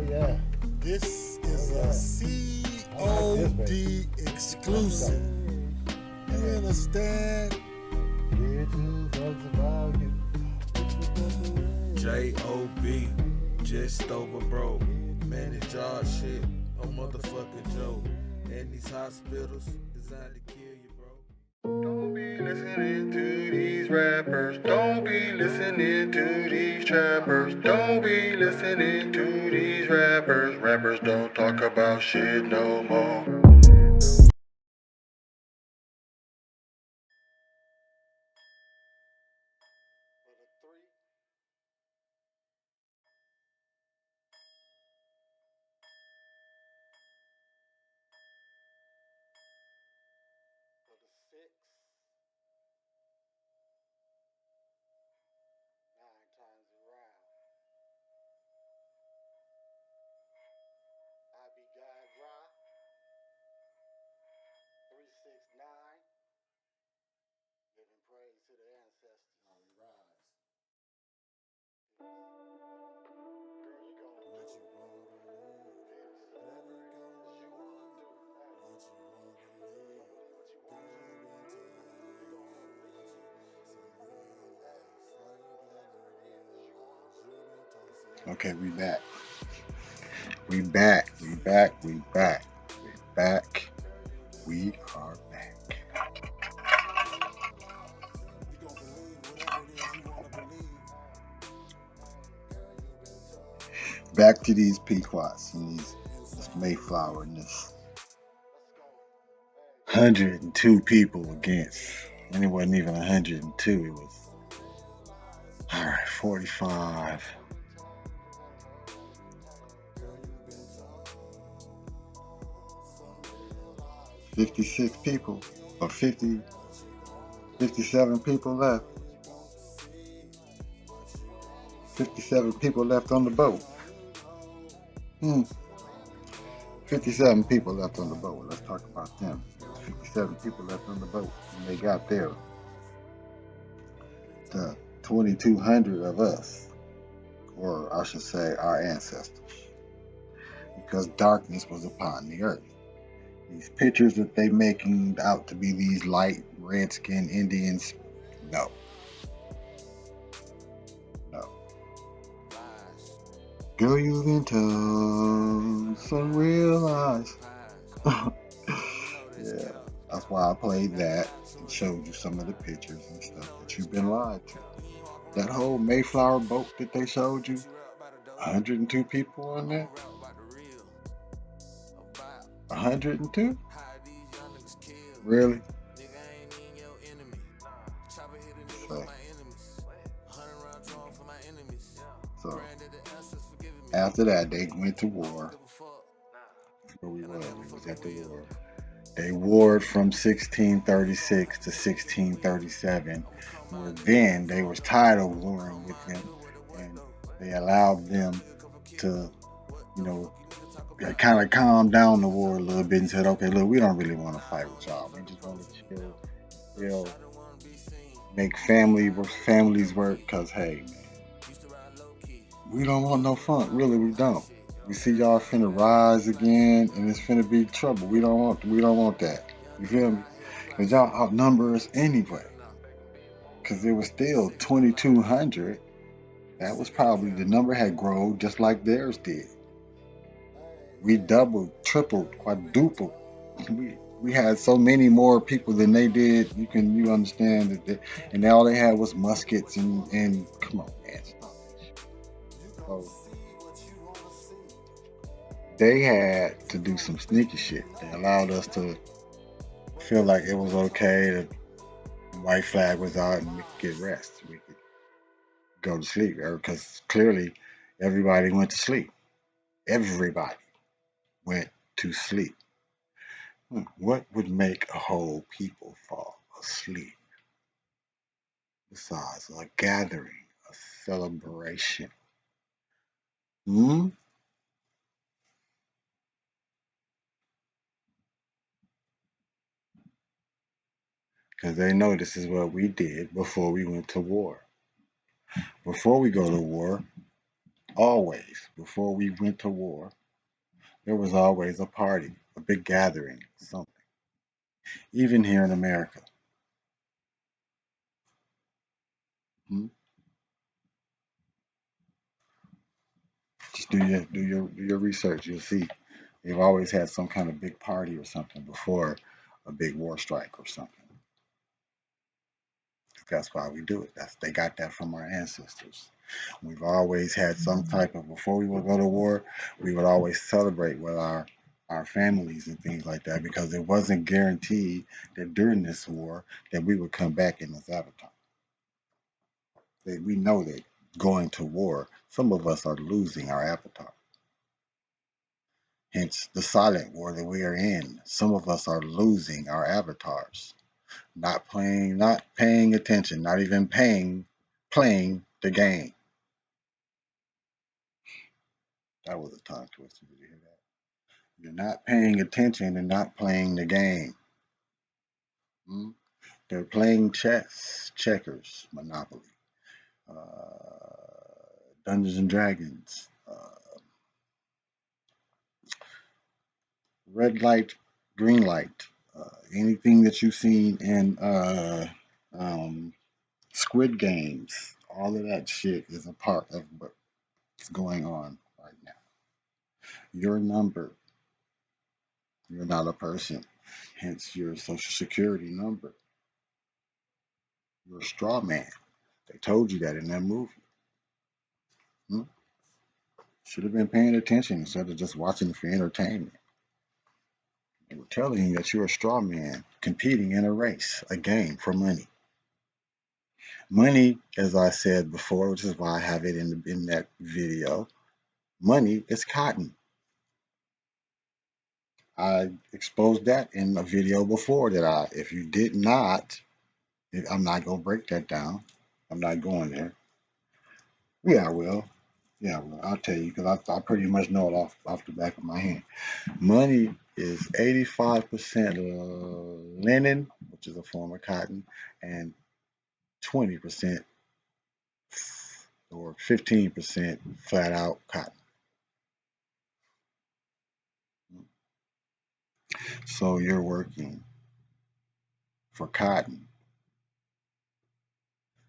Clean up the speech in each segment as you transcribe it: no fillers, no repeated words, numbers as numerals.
yeah. This is a COD exclusive. You understand? J.O.B. Just over broke. Man, it's y'all shit. A motherfucking joke. And these hospitals designed to kill you, bro. Don't be listening to these rappers. Don't be listening to these trappers. Don't be listening to these rappers. Rappers don't talk about shit no more. Okay, we back. We back. We back. We back. We back. We are back. Back to these Pequots and this Mayflower and this 102 people against, and it wasn't even 102. It was all right, 45. 56 people, or 50, 57 people left. 57 people left on the boat. 57 people left on the boat. Let's talk about them. 57 people left on the boat when they got there. The 2,200 of us, or I should say our ancestors, because darkness was upon the earth. These pictures that they making out to be these light red-skinned Indians, no. No. Girl, you've been told some real lies. Yeah, that's why I played that and showed you some of the pictures and stuff that you've been lied to. That whole Mayflower boat that they showed you, 102 people on there? 102? Really? So, after that, they went to war. Where we was at the war. They warred from 1636 to 1637, where then they was tired of warring with them, and they allowed them to, kind of calm down the war a little bit and said, okay, look, we don't really want to fight with y'all. We just want to chill, make families work, because, hey, man, we don't want no fun. Really, we don't. We see y'all finna rise again, and it's finna be trouble. We don't want that. You feel me? Because y'all outnumber us anyway. Because it was still 2,200. That was probably, the number had grown just like theirs did. We doubled, tripled, quadrupled. We had so many more people than they did. You understand that, and all they had was muskets and come on, man, stop that. So they had to do some sneaky shit. They allowed us to feel like it was okay. The white flag was out and we could get rest. We could go to sleep because clearly everybody went to sleep. Everybody went to sleep. What would make a whole people fall asleep besides a gathering, a celebration? Hmm? Because they know this is what we did before we went to war. Before we go to war, always, before we went to war, there was always a party, a big gathering, something. Even here in America. Hmm? Just do your research. You'll see they've always had some kind of big party or something before a big war strike or something. That's why we do it. They got that from our ancestors. We've always had some type of before we would go to war, we would always celebrate with our families and things like that because it wasn't guaranteed that during this war that we would come back in this avatar. We know that going to war, some of us are losing our avatar. Hence the silent war that we are in. Some of us are losing our avatars. Not paying attention, not even playing the game. That was a tongue twister. Did you hear that? You're not paying attention and not playing the game. Hmm? They're playing chess, checkers, Monopoly, Dungeons and Dragons, red light, green light, anything that you've seen in um, Squid Games. All of that shit is a part of what's going on right now. Your number, you're not a person, hence your social security number. You're a straw man. They told you that in that movie. Hmm? Should have been paying attention instead of just watching it for entertainment. They were telling you that you're a straw man competing in a race, a game for money. Money, as I said before, which is why I have it in that video, money is cotton. I exposed that in a video before if you did not, I'm not going to break that down. I'm not going there. Yeah, I will. Yeah, well, I'll tell you because I pretty much know it off the back of my hand. Money is 85% linen, which is a form of cotton, and 20% or 15% flat out cotton. So you're working for cotton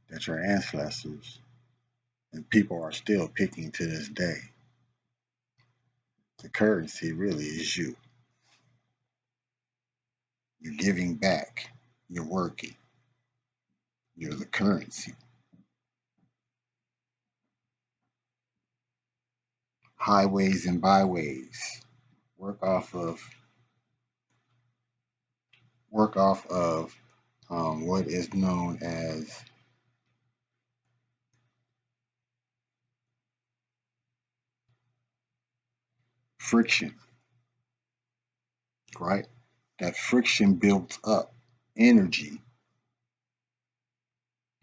that your ancestors and people are still picking to this day. The currency really is you. You're giving back. You're working. You're the currency. Highways and byways work off of what is known as friction, right? That friction builds up energy,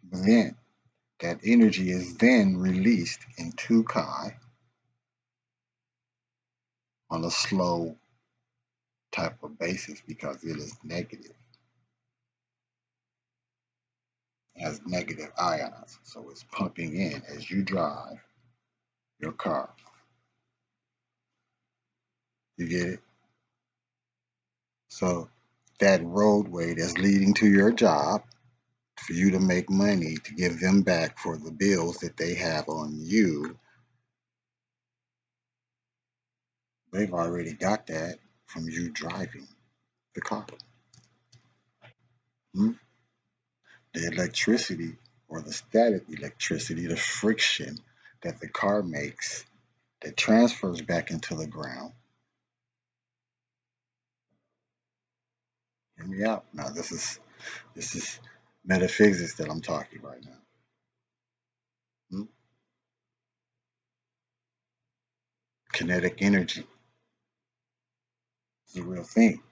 but then that energy is then released into Kai on a slow type of basis because it is negative, has negative ions. So it's pumping in as you drive your car. You get it? So that roadway that's leading to your job for you to make money to give them back for the bills that they have on you, they've already got that from you driving the car. Hmm? The electricity or the static electricity, the friction that the car makes that transfers back into the ground. Hear me out. Now this is metaphysics that I'm talking right now. Hmm? Kinetic energy is a real thing.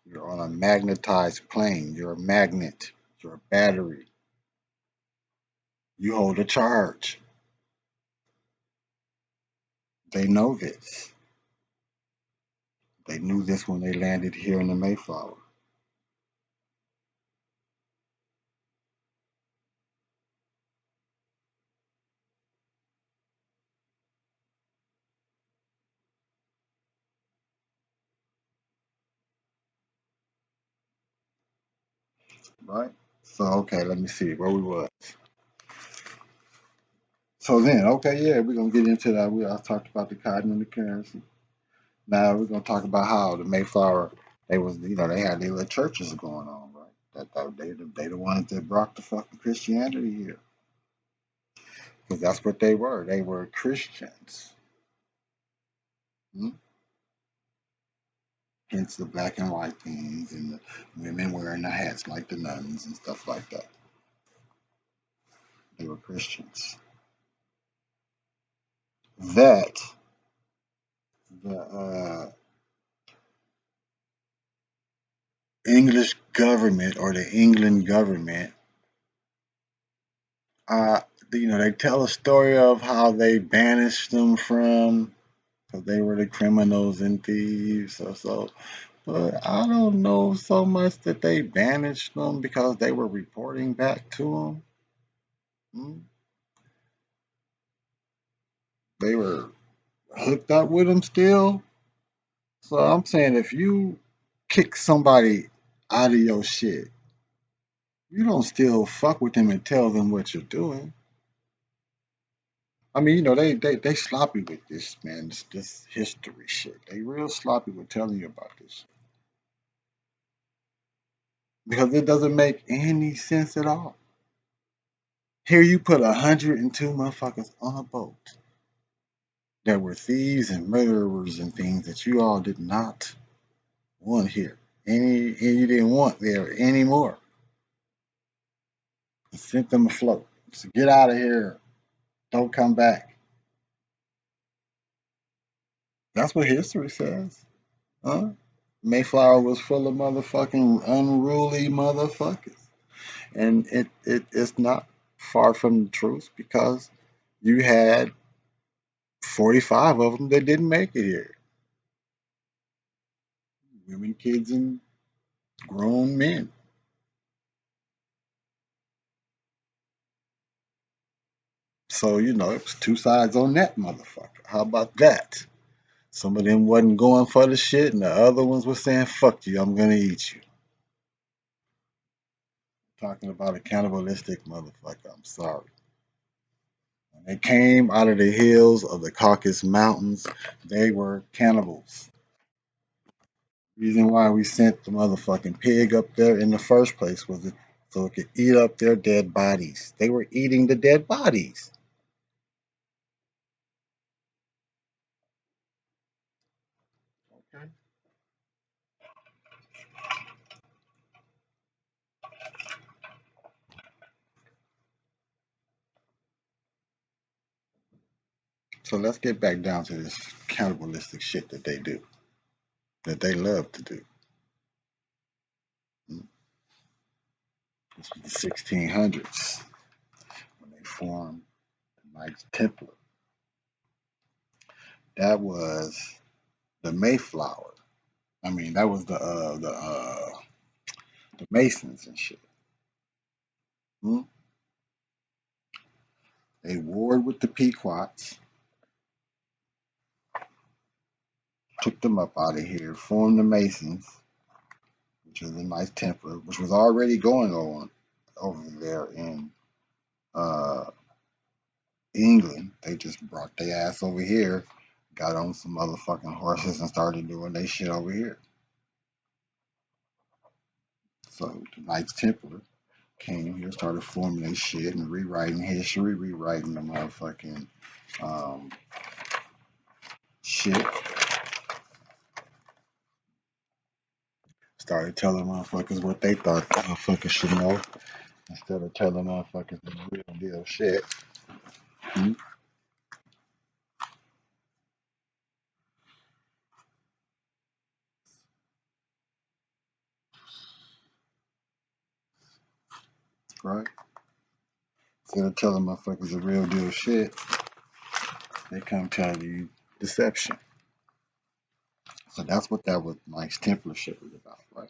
You're on a magnetized plane. You're a magnet. You're a battery. You hold a charge. They know this. They knew this when they landed here in the Mayflower. right? So okay, let me see where we was. So then, okay, yeah, we're gonna get into that. I talked about the cotton and the currency. Now we're gonna talk about how the Mayflower they was they had their little churches going on, right? That they the ones that brought the fucking Christianity here, because that's what they were. They were Christians. Hmm? Hence the black and white things and the women wearing the hats like the nuns and stuff like that. They were Christians. That the English government or the England government, uh, they tell a story of how they banished them from because they were the criminals and thieves or so. But I don't know so much that they banished them because they were reporting back to them. Hmm? They were hooked up with them still. So I'm saying if you kick somebody out of your shit, you don't still fuck with them and tell them what you're doing. I mean, they sloppy with this, man. This history shit. They real sloppy with telling you about this shit. Because it doesn't make any sense at all. Here you put 102 motherfuckers on a boat that were thieves and murderers and things that you all did not want here. And you didn't want there anymore. You sent them afloat. So get out of here. Don't come back. That's what history says. Huh? Mayflower was full of motherfucking unruly motherfuckers. And it's not far from the truth because you had 45 of them that didn't make it here. Women, kids, and grown men. So, it was two sides on that motherfucker. How about that? Some of them wasn't going for the shit, and the other ones were saying, fuck you, I'm gonna eat you. Talking about a cannibalistic motherfucker, I'm sorry. When they came out of the hills of the Caucasus Mountains, they were cannibals. Reason why we sent the motherfucking pig up there in the first place was so it could eat up their dead bodies. They were eating the dead bodies. Okay. So let's get back down to this cannibalistic shit that they do, that they love to do. This was the 1600s when they formed the Knights Templar. That was the Mayflower. I mean, that was the Masons and shit. Hmm? They warred with the Pequots, took them up out of here, formed the Masons, which was a nice Templar, which was already going on over there in uh, England. They just brought their ass over here, got on some motherfucking horses, and started doing their shit over here. So the Knights Templar came here, started forming their shit and rewriting history, rewriting the motherfucking um, shit. Started telling motherfuckers what they thought motherfuckers should know instead of telling motherfuckers the real deal shit. Hmm? Right? Instead of telling motherfuckers the real deal shit, they come tell you deception. So that's what that was Mike's Templar shit was about, right?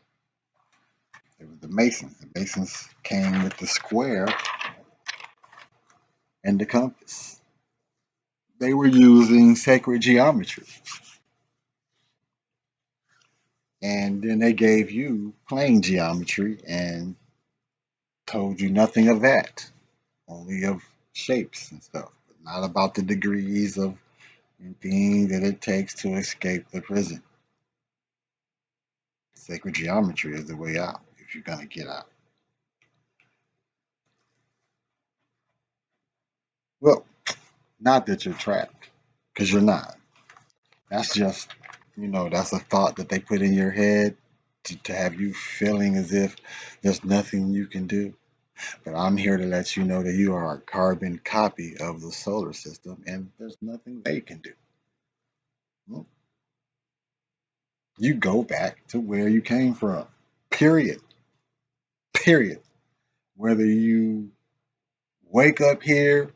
It was the Masons. The Masons came with the square and the compass. They were using sacred geometry. And then they gave you plane geometry and told you nothing of that, only of shapes and stuff, but not about the degrees of anything that it takes to escape the prison. Sacred geometry is the way out if you're going to get out. Well, not that you're trapped, because you're not. That's just, that's a thought that they put in your head to have you feeling as if there's nothing you can do. But I'm here to let you know that you are a carbon copy of the solar system and there's nothing they can do. Well, you go back to where you came from. Period. Period. Whether you wake up here,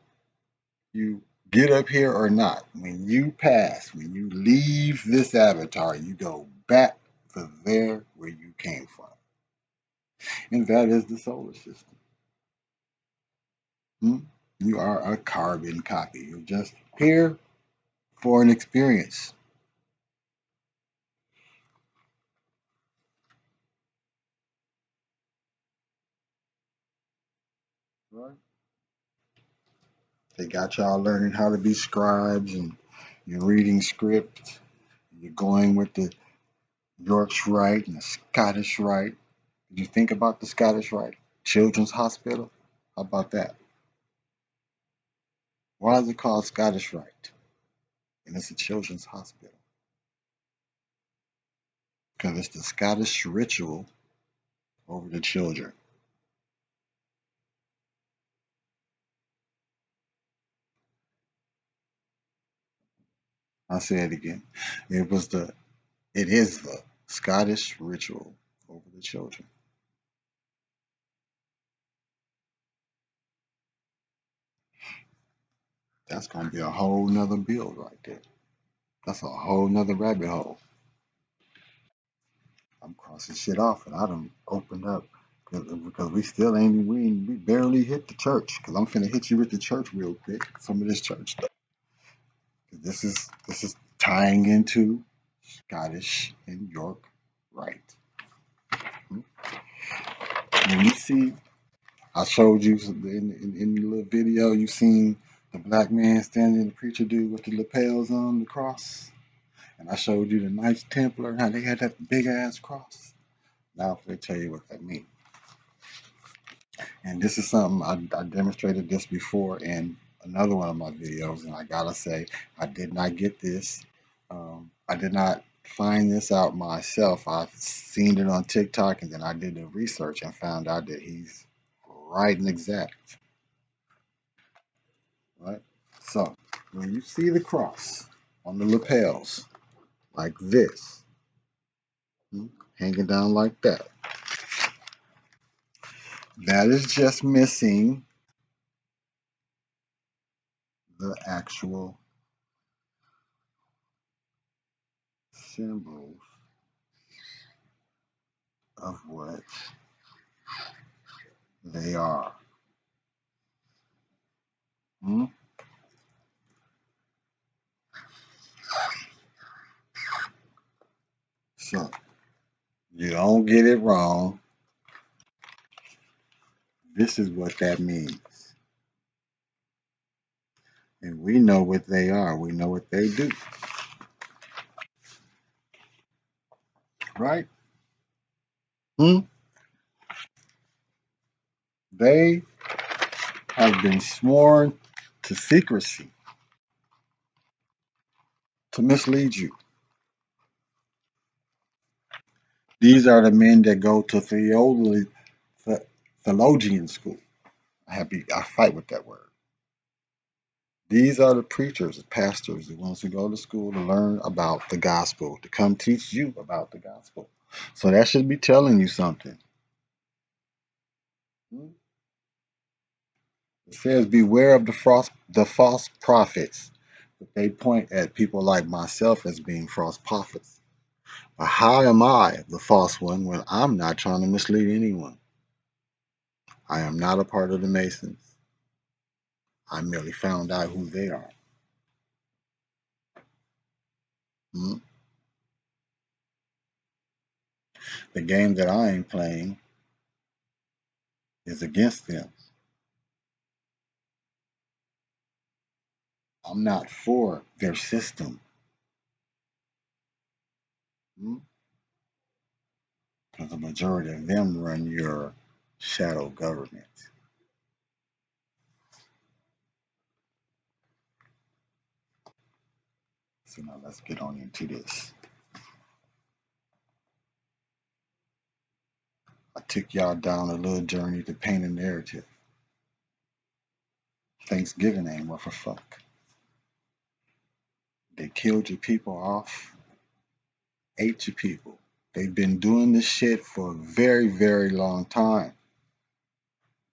you get up here or not, when you pass, when you leave this avatar, you go back to there where you came from. And that is the solar system. Hmm? You are a carbon copy. You're just here for an experience. Right? They got y'all learning how to be scribes and you're reading script. You're going with the York's Rite and the Scottish Rite. Did you think about the Scottish Rite? Children's Hospital? How about that? Why is it called Scottish Rite? And it's a children's hospital. Because it's the Scottish ritual over the children. I'll say it again. It is the Scottish ritual over the children. That's gonna be a whole nother build right there. That's a whole nother rabbit hole. I'm crossing shit off, and I done opened up because we still ain't we barely hit the church. Because I'm finna hit you with the church real quick. Some of this church stuff. 'Cause this is tying into Scottish and York, right? When you see, I showed you in the little video. You seen the black man standing, the preacher dude with the lapels on the cross, and I showed you the Knights Templar and how they had that big ass cross. Now I'm gonna tell you what that means. And this is something I demonstrated this before in another one of my videos, and I gotta say, I did not get this. I did not find this out myself. I've seen it on TikTok, and then I did the research and found out that he's right and exact. Right. So when you see the cross on the lapels like this, hmm, hanging down like that, that is just missing the actual symbols of what they are. Hmm? So you don't get it wrong. This is what that means. And we know what they are. We know what they do. Right? Hmm? They have been sworn to secrecy to mislead you. These are the men that go to theologian school. I fight with that word. These are the preachers, the pastors, the ones who go to school to learn about the gospel, to come teach you about the gospel. So that should be telling you something. Hmm? It says, beware of the false prophets. But they point at people like myself as being false prophets. But how am I the false one when I'm not trying to mislead anyone? I am not a part of the Masons. I merely found out who they are. Hmm? The game that I am playing is against them. I'm not for their system. Because the majority of them run your shadow government. So now let's get on into this. I took y'all down a little journey to paint a narrative. Thanksgiving ain't worth a fuck. They killed your people off, ate your people. They've been doing this shit for a very, very long time.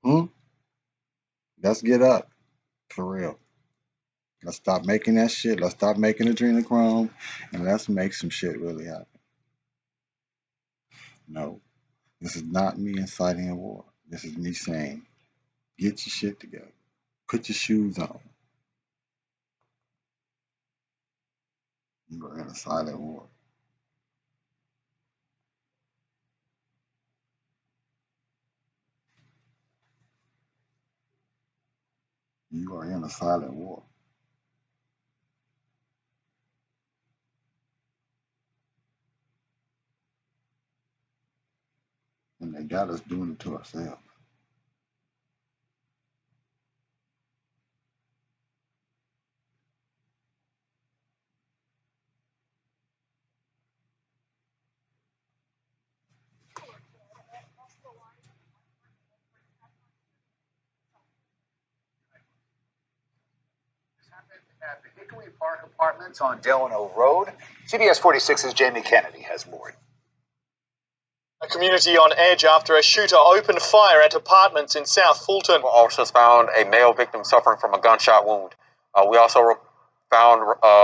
Hmm? Let's get up, for real. Let's stop making that shit. Let's stop making adrenochrome, and let's make some shit really happen. No, this is not me inciting a war. This is me saying, get your shit together. Put your shoes on. You are in a silent war. You are in a silent war. And they got us doing it to ourselves. At the Hickory Park Apartments on Delano Road. CBS 46's Jamie Kennedy has more. A community on edge after a shooter opened fire at apartments in South Fulton. Officers found a male victim suffering from a gunshot wound. We also found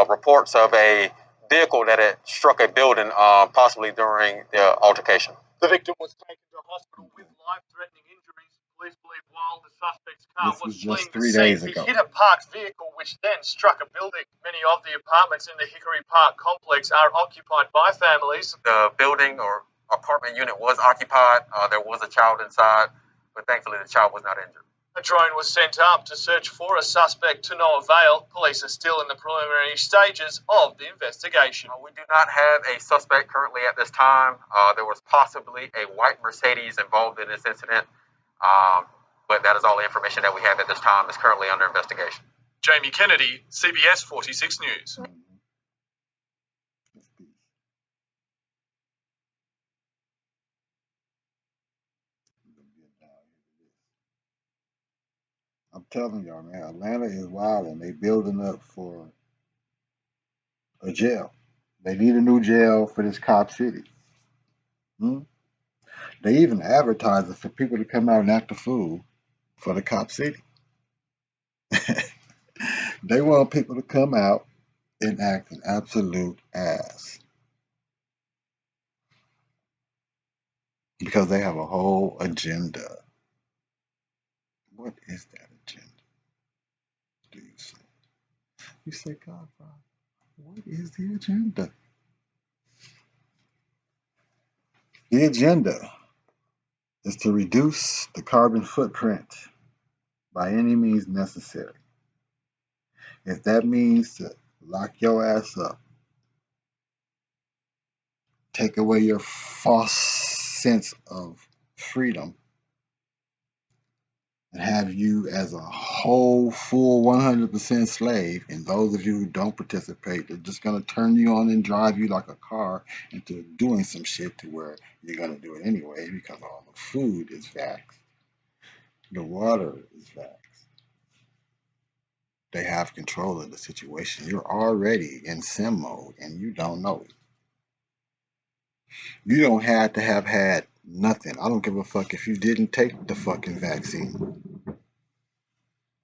reports of a vehicle that had struck a building, possibly during the altercation. The victim was taken to hospital with life-threatening injuries. Police believe while the suspect's car was fleeing the scene, he hit a parked vehicle which then struck a building. Many of the apartments in the Hickory Park complex are occupied by families. The building or apartment unit was occupied. There was a child inside, but thankfully the child was not injured. A drone was sent up to search for a suspect to no avail. Police are still in the preliminary stages of the investigation. We do not have a suspect currently at this time. There was possibly a white Mercedes involved in this incident, but that is all the information that we have at this time. It's currently under investigation. Jamie Kennedy, CBS 46 News. I'm telling y'all, man, Atlanta is wild and they building up for a jail. They need a new jail for this cop city. Hmm? They even advertise it for people to come out and act a fool for the cop city. They want people to come out and act an absolute ass because they have a whole agenda. What is that agenda? Do you say? You say, God, what is the agenda? The agenda is to reduce the carbon footprint by any means necessary. If that means to lock your ass up, take away your false sense of freedom, and have you as a whole, full 100% slave, and those of you who don't participate, they're just going to turn you on and drive you like a car into doing some shit to where you're going to do it anyway because all the food is vaxxed. The water is vaxxed. They have control of the situation. You're already in sim mode and you don't know it. You don't have to have had nothing. I don't give a fuck if you didn't take the fucking vaccine.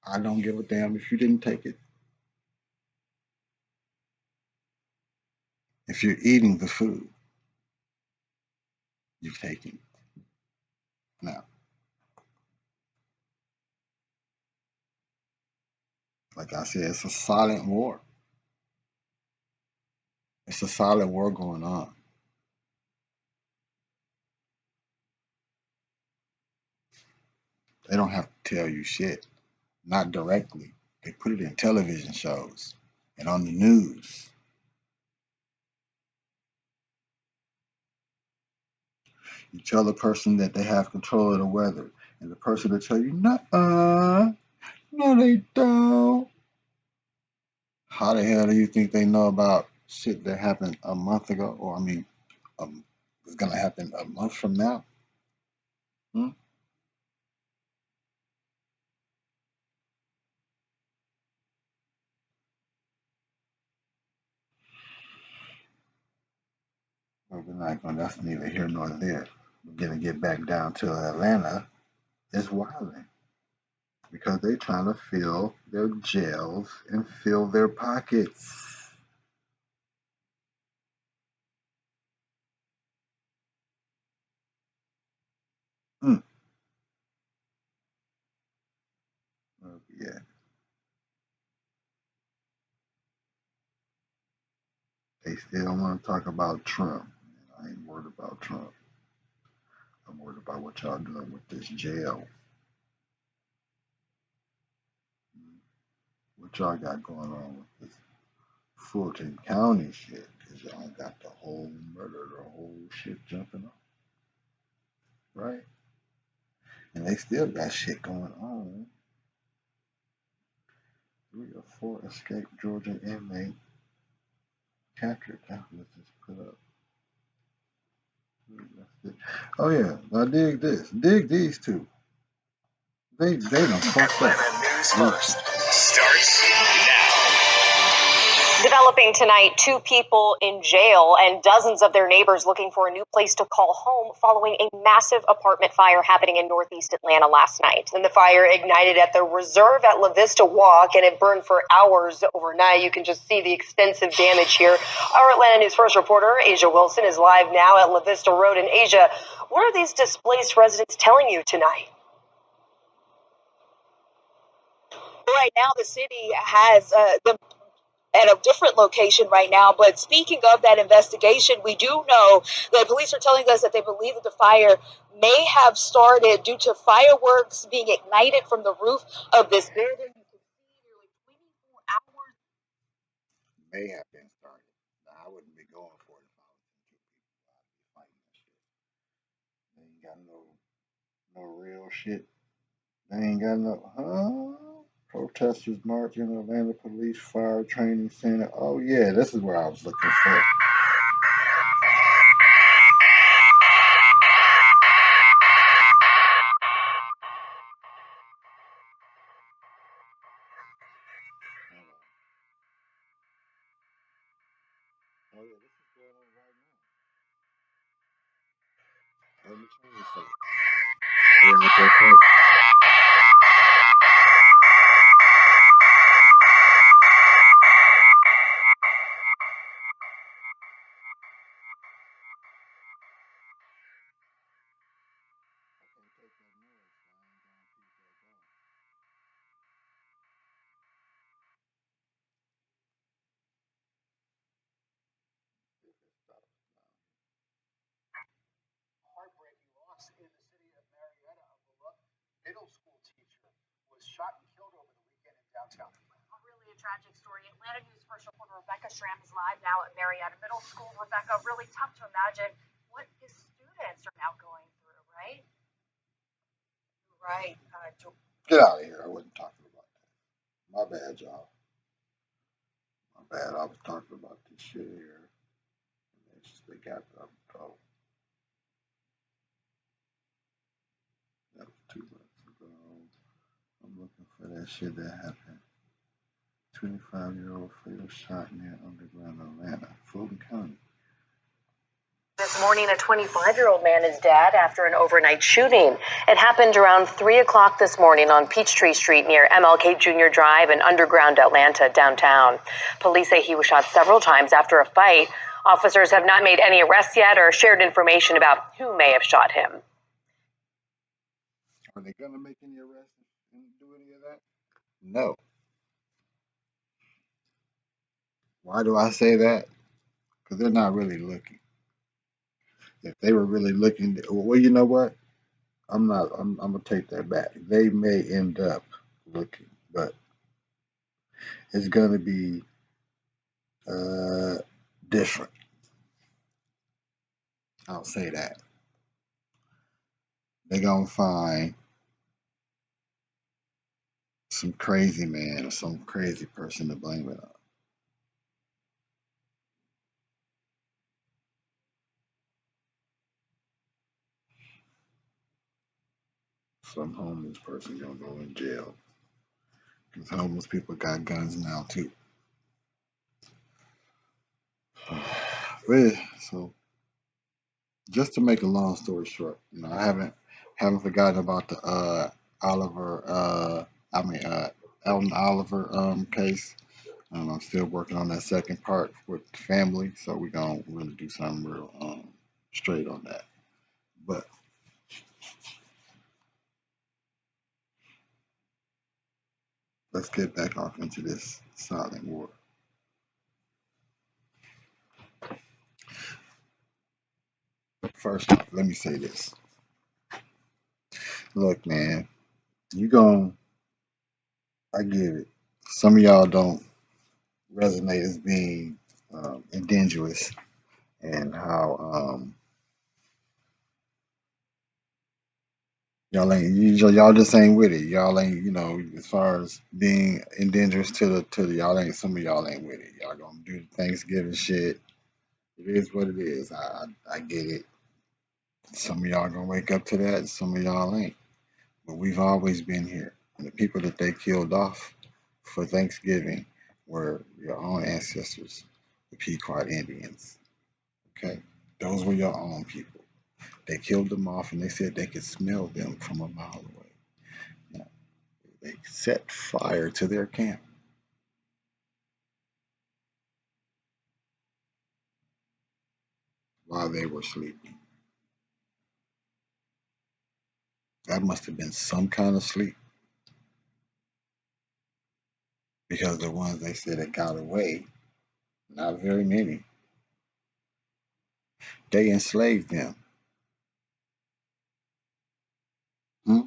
I don't give a damn if you didn't take it. If you're eating the food, you've taken it. Now, like I said, it's a silent war. It's a silent war going on. They don't have to tell you shit. Not directly. They put it in television shows and on the news. You tell the person that they have control of the weather, and the person will tell you, "Nuh-uh, no, they don't." How the hell do you think they know about shit that happened a month ago? Or I mean, it's gonna happen a month from now? Hmm? Well, we're not gonna. That's neither here nor there. We're gonna get back down to Atlanta. It's wilding because they're trying to fill their jails and fill their pockets. Hmm. Yeah, they still want to talk about Trump. I ain't worried about Trump. I'm worried about what y'all doing with this jail. What y'all got going on with this Fulton County shit? Cause y'all got the whole murder, the whole shit jumping up, right? And they still got shit going on. 3 or 4 escaped Georgia inmate captured. That was just put up. Oh yeah, now dig this. Dig these two. They done fucked up. News First starts now. Developing tonight, 2 people in jail and dozens of their neighbors looking for a new place to call home following a massive apartment fire happening in northeast Atlanta last night. And the fire ignited at the Reserve at La Vista Walk, and it burned for hours overnight. You can just see the extensive damage here. Our Atlanta News First reporter, Asia Wilson, is live now at La Vista Road. And Asia, what are these displaced residents telling you tonight? Right now, the city has them at a different location right now. But speaking of that investigation, we do know that police are telling us that they believe that the fire may have started due to fireworks being ignited from the roof of this building. You can see nearly 24 hours. May have been started. Now, I wouldn't be going for it if I was in two people. I'd be fighting that shit. They ain't got no real shit. They ain't got no protesters marching Atlanta Police Fire Training Center. Oh yeah, this is where I was looking for. Oh yeah, this is going on right now. Let me turn this up. Yeah, what that say? Heartbreaking loss in the city of Marietta. A beloved middle school teacher was shot and killed over the weekend in downtown Atlanta. Really a tragic story. Atlanta News First reporter Rebecca Schramm is live now at Marietta Middle School. Rebecca, really tough to imagine what his students are now going through, right? Right. Get out of here. I wasn't talking about that. My bad, y'all. My bad. I was talking about this shit here. And they got the oh, that was 2 months ago. I'm looking for that shit that happened. 25-year-old fatal shot near underground Atlanta, Fulton County. This morning, a 25-year-old man is dead after an overnight shooting. It happened around 3 o'clock this morning on Peachtree Street near MLK Jr. Drive in underground Atlanta downtown. Police say he was shot several times after a fight. Officers have not made any arrests yet or shared information about who may have shot him. Are they gonna make any arrests and do any of that? No. Why do I say that? Because they're not really looking. If they were really looking, well, you know what? I'm not. I'm gonna take that back. They may end up looking, but it's gonna be uh different. I'll say that. They're gonna find some crazy man or some crazy person to blame it on. Some homeless person gonna go in jail because homeless people got guns now too. But yeah, so just to make a long story short, I haven't forgotten about the Oliver I mean Elton Oliver case. I'm still working on that second part with the family, so we're gonna really do something real straight on that. But let's get back off into this silent war. First off, let me say this. Look, man, you gon' I get it. Some of y'all don't resonate as being indigenous and how y'all just ain't with it. Y'all ain't as far as being indigenous to the y'all ain't some of y'all ain't with it. Y'all gonna do the Thanksgiving shit. It is what it is. I get it. Some of y'all gonna wake up to that. Some of y'all ain't. But we've always been here. And the people that they killed off for Thanksgiving were your own ancestors, the Pequot Indians. Okay, those were your own people. They killed them off, and they said they could smell them from a mile away. Now, they set fire to their camp while they were sleeping. That must have been some kind of sleep because the ones they said that got away, not very many, they enslaved them. Hmm?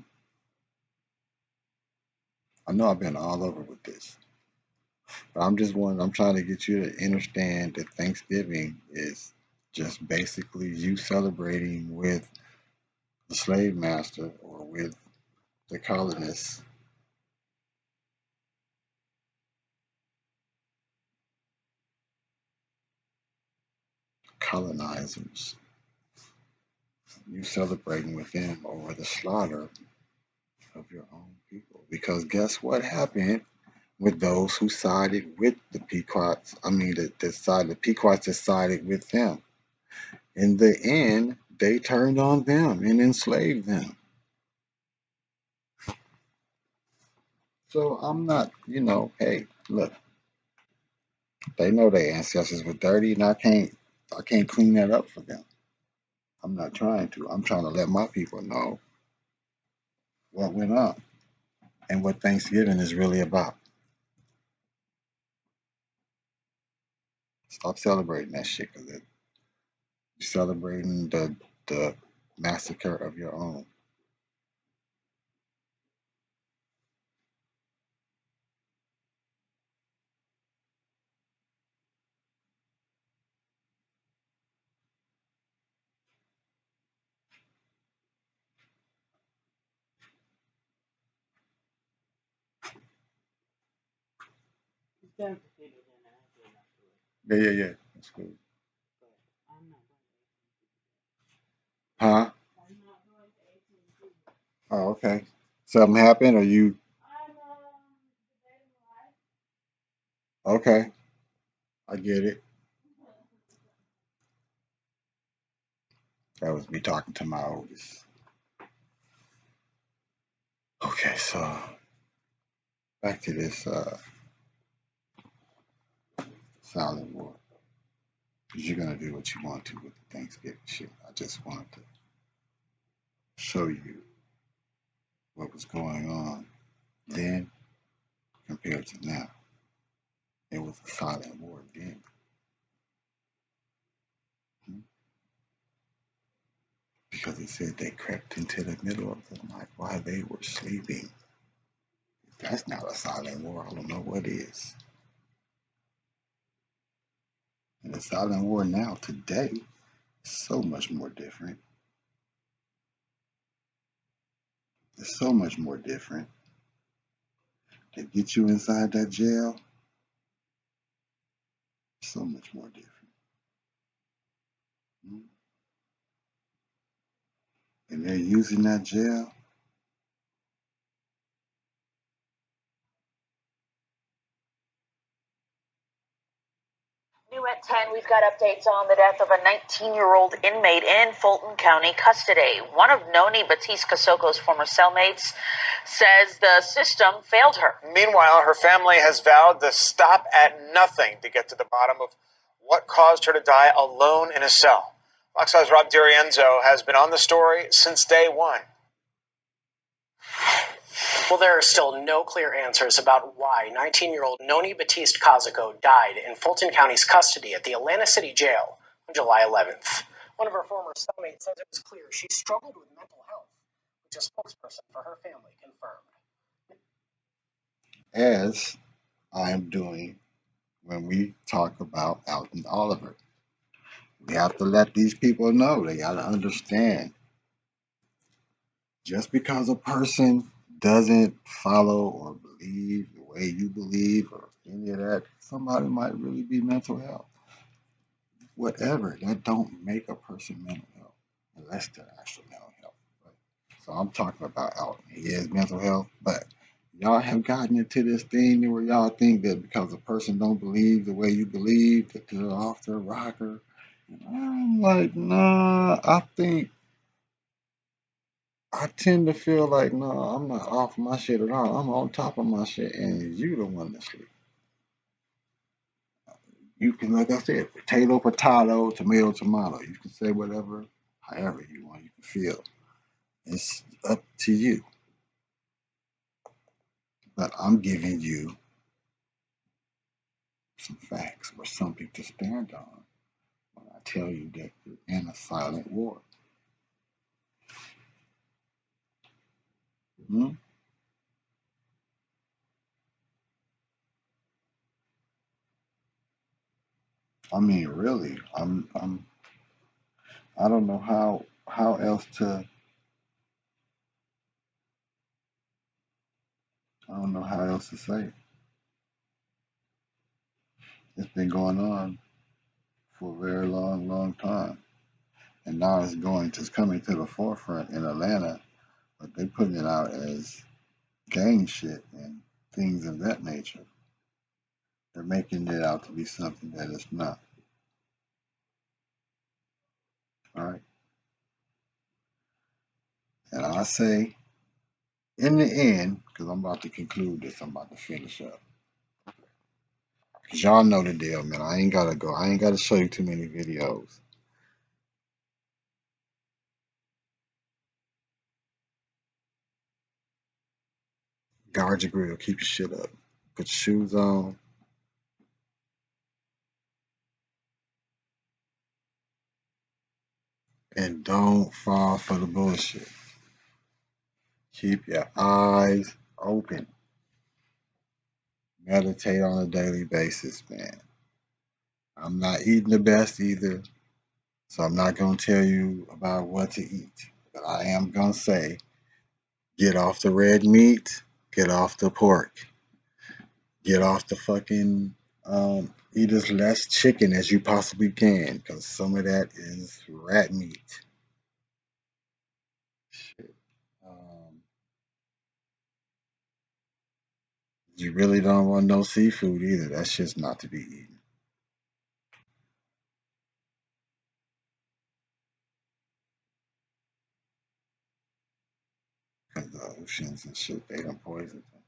I know I've been all over with this, but I'm trying to get you to understand that Thanksgiving is just basically you celebrating with the slave master or with the colonists, colonizers. You celebrating with them over the slaughter of your own people. Because guess what happened with those who sided with the Pequots? I mean, the Pequots that sided with them. In the end, they turned on them and enslaved them. So I'm not, hey, look, they know their ancestors were dirty, and I can't clean that up for them. I'm not trying to. I'm trying to let my people know what went on and what Thanksgiving is really about. Stop celebrating that shit because you're celebrating the massacre of your own. Yeah, yeah, yeah. That's cool. Huh? Oh, okay. Something happened, or you? Okay, I get it. That was me talking to my oldest. Okay, so back to this silent war. Because you're gonna do what you want to with the Thanksgiving shit. I just wanted to show you what was going on then compared to now. It was a silent war then. because it said they crept into the middle of the night while they were sleeping. If that's not a silent war, I don't know what is. And the silent war now, today, is so much more different. It's so much more different. They get you inside that jail, so much more different. Mm. And they're using that jail. New at 10, we've got updates on the death of a 19-year-old inmate in Fulton County custody. One of Noni Batiste-Casoco's former cellmates says the system failed her. Meanwhile, her family has vowed to stop at nothing to get to the bottom of what caused her to die alone in a cell. Fox 5's Rob DiRienzo has been on the story since day one. Well, there are still no clear answers about why 19-year-old Noni Batiste-Casoco died in Fulton County's custody at the Atlanta City Jail on July 11th. One of her former cellmates says it was clear she struggled with mental health, which a spokesperson for her family confirmed. As I am doing when we talk about Alton Oliver. We have to let these people know. They got to understand. Just because a person doesn't follow or believe the way you believe or any of that, somebody might really be mental health. Whatever, that don't make a person mental health unless they're actual mental health. Right? So I'm talking about Alton. He is mental health, but y'all have gotten into this thing where y'all think that because a person don't believe the way you believe that they're off their rocker. I'm like, nah, I tend to feel like, no, I'm not off my shit at all. I'm on top of my shit, and you the one that's sleep. You can, like I said, potato, tomato. You can say whatever, however you want. You can feel. It's up to you. But I'm giving you some facts or something to stand on when I tell you that you're in a silent war. Hmm? I mean, really, I don't know how else to I don't know how else to say it. It's been going on for a very long time. And now it's coming to the forefront in Atlanta, but they're putting it out as gang shit and things of that nature. They're making it out to be something that it's not. All right. And I say, in the end, because I'm about to conclude this, I'm about to finish up. Because y'all know the deal, man. I ain't gotta go. I ain't gotta show you too many videos. Guard your grill. Keep your shit up. Put your shoes on. And don't fall for the bullshit. Keep your eyes open. Meditate on a daily basis, man. I'm not eating the best either, so I'm not going to tell you about what to eat. But I am going to say get off the red meat, get off the pork, get off the fucking, eat as less chicken as you possibly can, because some of that is rat meat. Shit. Um, you really don't want no seafood either. That shit's not to be eaten. Because the oceans and shit, they don't poison them.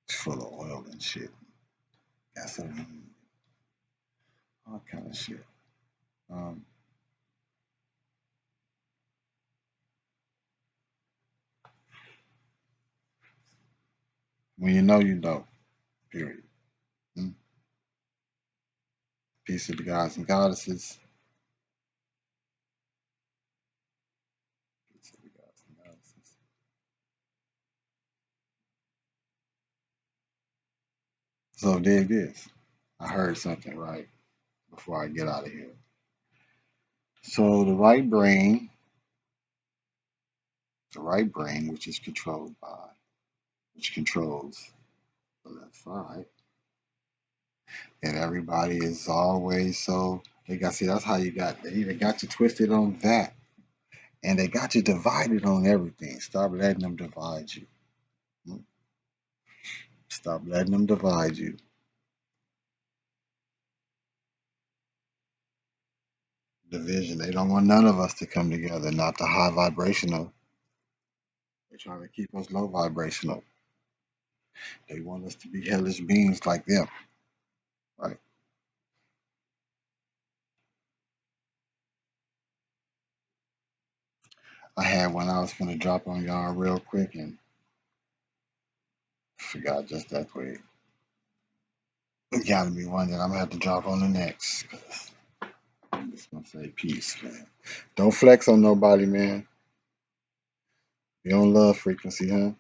It's full of oil and shit. Gasoline, all kind of shit. Um, when you know, you know. Period. Mm? Peace to the gods and goddesses. So dig this. I heard something right before I get out of here. So the right brain, which controls the left side, and everybody is always so they got see that's how they even got you twisted on that. And they got you divided on everything. Stop letting them divide you. Stop letting them divide you. Division. They don't want none of us to come together, not the high vibrational. They're trying to keep us low vibrational. They want us to be hellish beings like them. Right? I had one I was gonna drop on y'all real quick and forgot just that quick. It gotta be one that I'm gonna have to drop on the next. I'm just gonna say peace, man. Don't flex on nobody, man. You don't love frequency, huh?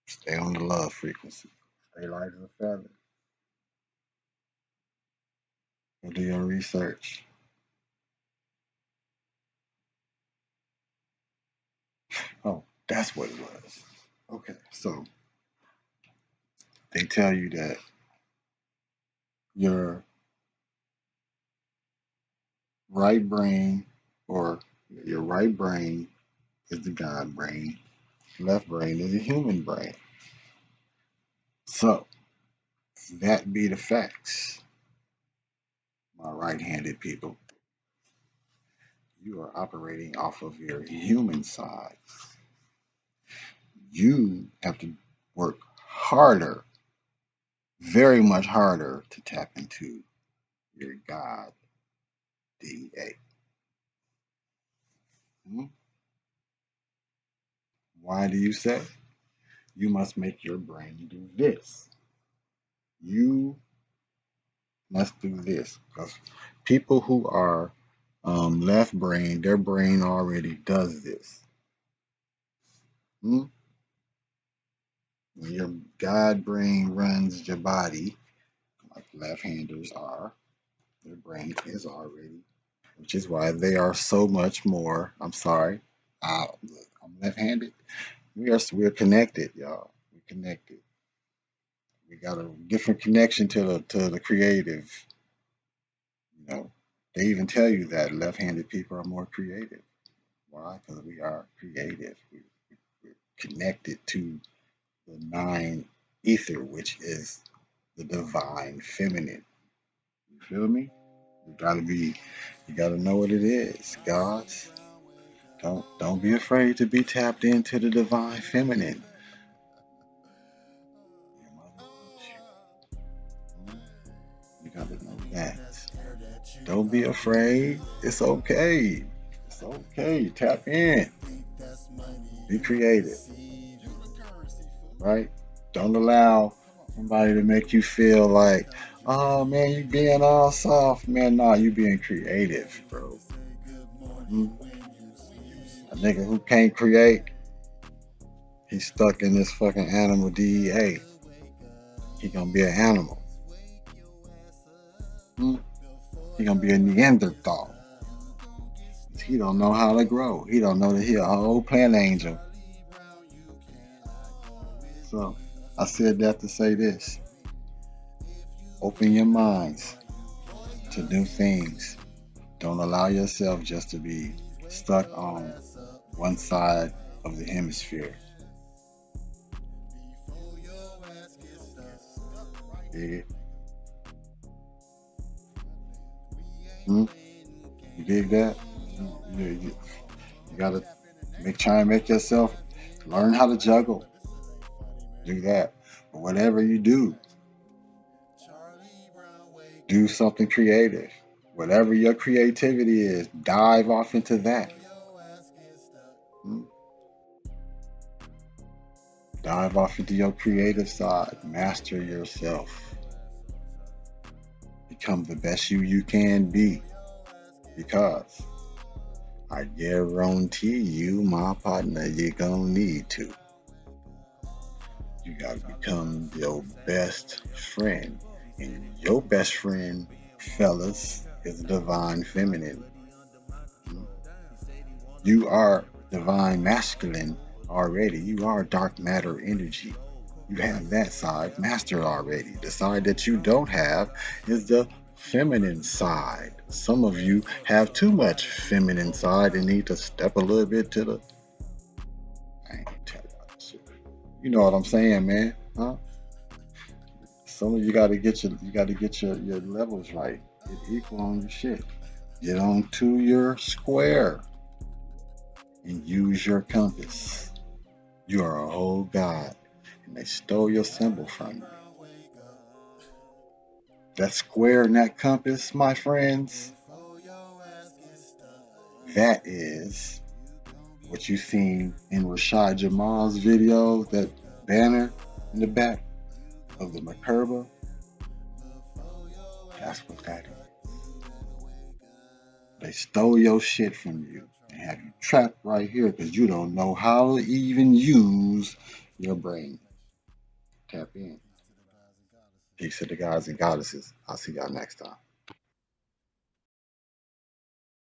Stay on the love frequency. Stay light as a feather. Go do your research. Oh, that's what it was. Okay, so they tell you that your right brain or your right brain is the God brain, left brain is the human brain. So that be the facts, my right-handed people. You are operating off of your human side. You have to work harder, very much harder, to tap into your God DA. Hmm? Why do you say? You must make your brain do this. You must do this. Because people who are left brain, their brain already does this. Hmm? When your God brain runs your body, like left-handers are, their brain is already, which is why they are so much more. I'm sorry, I'm left-handed. We're connected, y'all. We're connected. We got a different connection to the creative. You know, they even tell you that left-handed people are more creative. Why? Because we are creative. We're connected to the nine ether, which is the divine feminine. You feel me? You gotta know what it is, gods. Don't be afraid to be tapped into the divine feminine. Your mother loves you. You gotta know that. Don't be afraid. It's okay. It's okay. Tap in. Be creative. Right? Don't allow somebody to make you feel like, oh man, you being all soft. Man, nah, you being creative, bro. Hmm? A nigga who can't create, he's stuck in this fucking animal DEA. He gonna be an animal. Hmm? He gonna be a Neanderthal. He don't know how to grow. He don't know that he a whole plant angel. So I said that to say this. Open your minds to new things. Don't allow yourself just to be stuck on one side of the hemisphere. Dig it? Hmm? You dig that? You gotta try and make yourself learn how to juggle. Do that. But whatever you do something creative. Whatever your creativity is, dive off into that. Hmm? Dive off into your creative side. Master yourself. Become the best you can be. Because I guarantee you, my partner, you're gonna need to. You got to become your best friend. And your best friend, fellas, is divine feminine. You are divine masculine already. You are dark matter energy. You have that side mastered already. The side that you don't have is the feminine side. Some of you have too much feminine side and need to step a little bit to the. I ain't gonna tell y'all this shit. You know what I'm saying, man? Huh? Some of you gotta get your levels right. Get equal on your shit. Get on to your square and use your compass. You are a whole god, and they stole your symbol from you. That square and that compass, my friends, that is what you seen in Rashad Jamal's video, that banner in the back of the Makerba. That's what that is. They stole your shit from you and have you trapped right here because you don't know how to even use your brain. Tap in. Peace to the guys and goddesses. I'll see y'all next time.